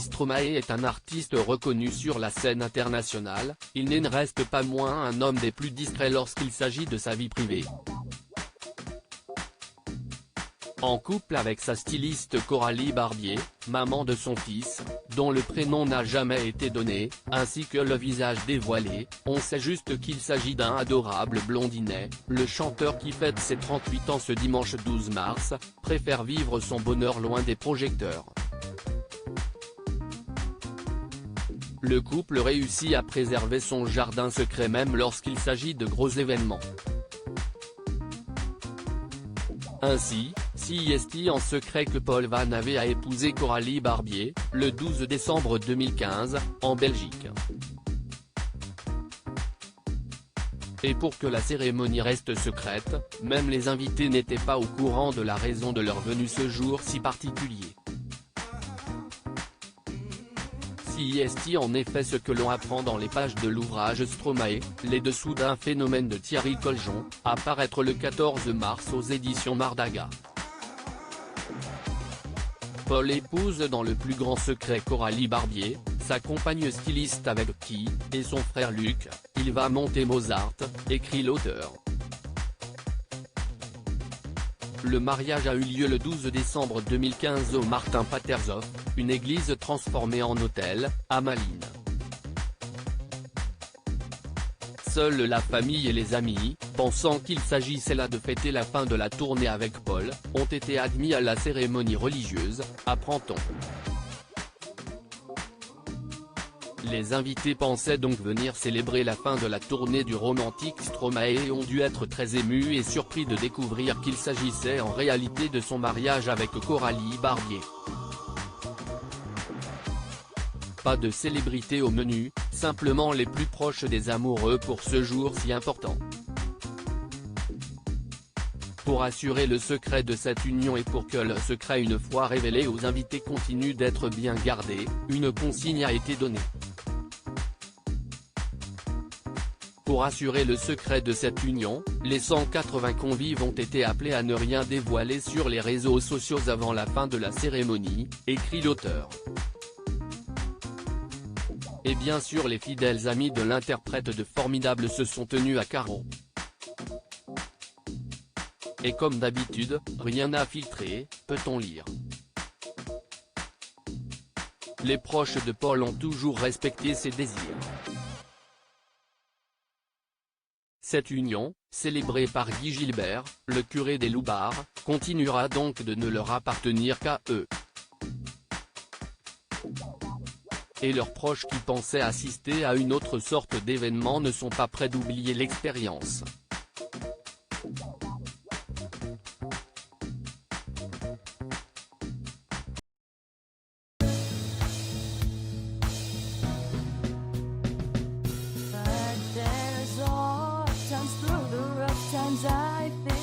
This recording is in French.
Stromae est un artiste reconnu sur la scène internationale, il ne reste pas moins un homme des plus discrets lorsqu'il s'agit de sa vie privée. En couple avec sa styliste Coralie Barbier, maman de son fils, dont le prénom n'a jamais été donné, ainsi que le visage dévoilé, on sait juste qu'il s'agit d'un adorable blondinet. Le chanteur qui fête ses 38 ans ce dimanche 12 mars, préfère vivre son bonheur loin des projecteurs. Le couple réussit à préserver son jardin secret même lorsqu'il s'agit de gros événements. Ainsi, est en secret que Paul Van avait à épouser Coralie Barbier, le 12 décembre 2015, en Belgique. Et pour que la cérémonie reste secrète, même les invités n'étaient pas au courant de la raison de leur venue ce jour si particulier. En effet, ce que l'on apprend dans les pages de l'ouvrage Stromae, les dessous d'un phénomène de Thierry Coljon, à paraître le 14 mars aux éditions Mardaga. Paul épouse dans le plus grand secret Coralie Barbier, sa compagne styliste avec qui, et son frère Luc, il va monter Mozart, écrit l'auteur. Le mariage a eu lieu le 12 décembre 2015 au Martin Patershof, une église transformée en hôtel, à Malines. Seule la famille et les amis, pensant qu'il s'agissait là de fêter la fin de la tournée avec Paul, ont été admis à la cérémonie religieuse, apprend-on. Les invités pensaient donc venir célébrer la fin de la tournée du romantique Stromae et ont dû être très émus et surpris de découvrir qu'il s'agissait en réalité de son mariage avec Coralie Barbier. Pas de célébrités au menu, simplement les plus proches des amoureux pour ce jour si important. Pour assurer le secret de cette union et pour que le secret une fois révélé aux invités continue d'être bien gardé, une consigne a été donnée. Pour assurer le secret de cette union, les 180 convives ont été appelés à ne rien dévoiler sur les réseaux sociaux avant la fin de la cérémonie, écrit l'auteur. Et bien sûr les fidèles amis de l'interprète de Formidable se sont tenus à carreau. Et comme d'habitude, rien n'a filtré, peut-on lire. Les proches de Paul ont toujours respecté ses désirs. Cette union, célébrée par Guy Gilbert, le curé des Loubards, continuera donc de ne leur appartenir qu'à eux. Et leurs proches qui pensaient assister à une autre sorte d'événement ne sont pas prêts d'oublier l'expérience. Times through the rough times I think